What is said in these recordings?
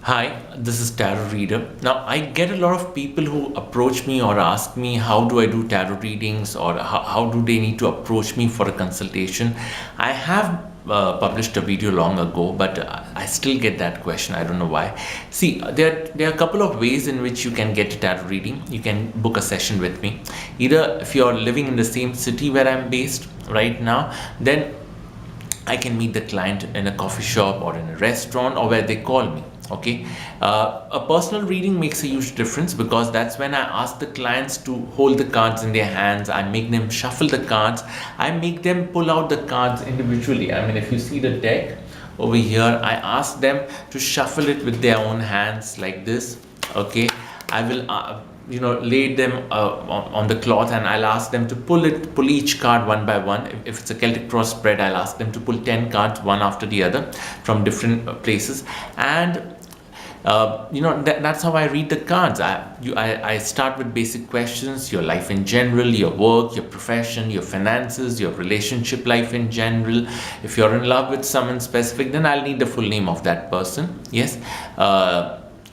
Hi, this is Tarot Reader. Now, I get a lot of people who approach me or ask me how do I do tarot readings or how do they need to approach me for a consultation. I have published a video long ago, but I still get that question. I don't know why. See, there are a couple of ways in which you can get a tarot reading. You can book a session with me. Either if you're living in the same city where I'm based right now, then I can meet the client in a coffee shop or in a restaurant or where they call me. Okay, a personal reading makes a huge difference because that's when I ask the clients to hold the cards in their hands. I make them shuffle the cards. I make them pull out the cards individually. I mean, if you see the deck over here, I ask them to shuffle it with their own hands like this. Okay, I will lay them on the cloth, and I'll ask them to pull each card one by one. If it's a Celtic cross spread, I'll ask them to pull 10 cards one after the other from different places, and that's how I read the cards. I start with basic questions: your life in general, your work, your profession, your finances, your relationship life in general. If you're in love with someone specific, then I'll need the full name of that person. Yes.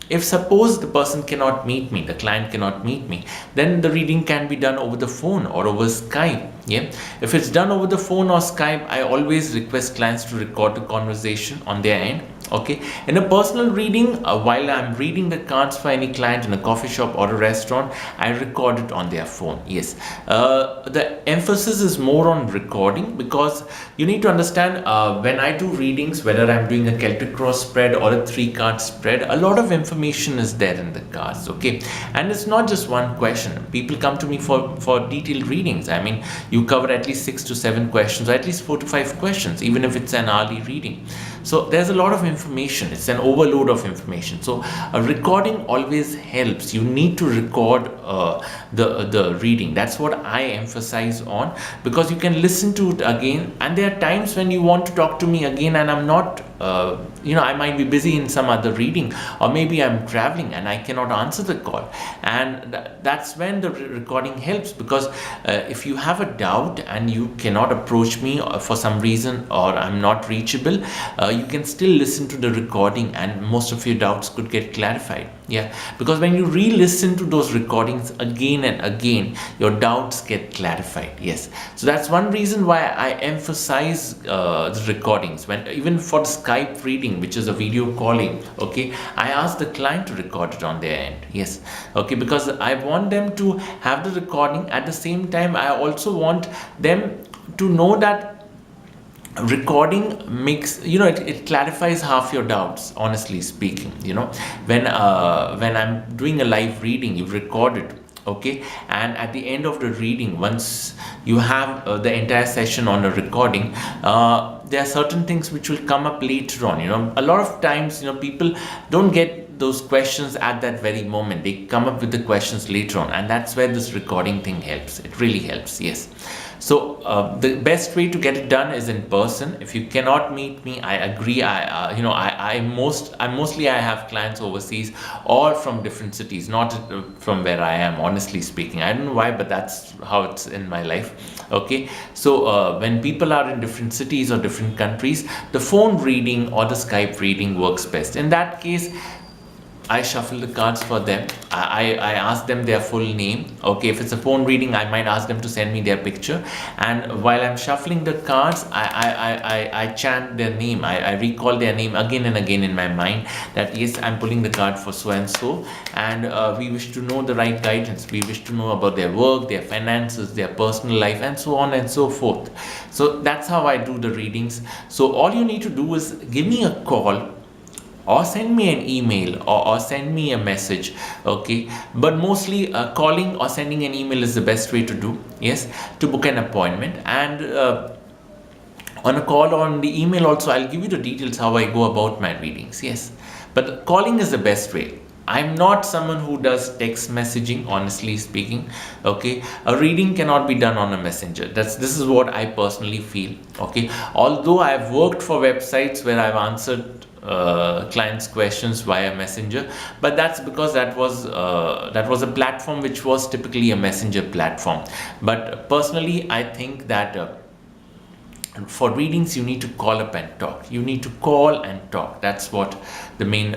If suppose the person cannot meet me, the client cannot meet me, then the reading can be done over the phone or over Skype. Yeah. If it's done over the phone or Skype, I always request clients to record the conversation on their end. Okay. In a personal reading, while I'm reading the cards for any client in a coffee shop or a restaurant, I record it on their phone. Yes. The emphasis is more on recording because you need to understand when I do readings, whether I'm doing a Celtic cross spread or a 3-card spread, a lot of information is there in the cards. Okay. And it's not just one question. People come to me for detailed readings. I mean, you cover at least 6 to 7 questions or at least 4 to 5 questions, even if it's an hourly reading. So there's a lot of information. It's an overload of information. So a recording always helps. You need to record the reading. That's what I emphasize on, because you can listen to it again. And there are times when you want to talk to me again and I'm not I might be busy in some other reading, or maybe I'm traveling and I cannot answer the call, and that's when the recording helps. Because if you have a doubt and you cannot approach me for some reason, or I'm not reachable, you can still listen to the recording and most of your doubts could get clarified. Yeah, because when you re-listen to those recordings again and again, your doubts get clarified. Yes, so that's one reason why I emphasize the recordings. When even for the Skype reading, which is a video calling, okay, I ask the client to record it on their end. Yes, okay, because I want them to have the recording. At the same time, I also want them to know that recording makes it clarifies half your doubts, honestly speaking. When I'm doing a live reading, you record it, okay, and at the end of the reading, once you have the entire session on a recording, there are certain things which will come up later on. A lot of times, people don't get those questions at that very moment. They come up with the questions later on, and that's where this recording thing helps. It really helps. Yes. So the best way to get it done is in person. If you cannot meet me, I agree. I mostly have clients overseas or from different cities, not from where I am. Honestly speaking, I don't know why, but that's how it's in my life. Okay, so when people are in different cities or different countries, the phone reading or the Skype reading works best. In that case, I shuffle the cards for them. I ask them their full name. Okay, if it's a phone reading, I might ask them to send me their picture. And while I'm shuffling the cards, I chant their name. I recall their name again and again in my mind, that yes, I'm pulling the card for so and so, and we wish to know the right guidance. We wish to know about their work, their finances, their personal life, and so on and so forth. So that's how I do the readings. So all you need to do is give me a call, or send me an email, or send me a message. Okay, but mostly calling or sending an email is the best way to do. Yes, to book an appointment. And on a call or on the email also, I'll give you the details how I go about my readings. Yes, but calling is the best way. I'm not someone who does text messaging, honestly speaking. Okay, a reading cannot be done on a messenger. This is what I personally feel. Okay, although I've worked for websites where I've answered clients' questions via messenger, but that's because that was a platform which was typically a messenger platform. But personally, I think that for readings, you need to call up and talk. You need to call and talk. That's what the main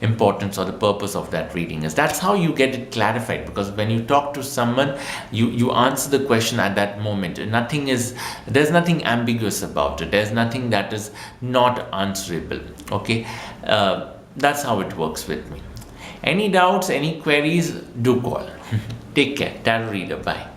importance or the purpose of that reading is. That's how you get it clarified, because when you talk to someone, you answer the question at that moment. There's nothing ambiguous about it. There's nothing that is not answerable. Okay, that's how it works with me. Any doubts, any queries, do call. Take care. Tarot Reader. Bye.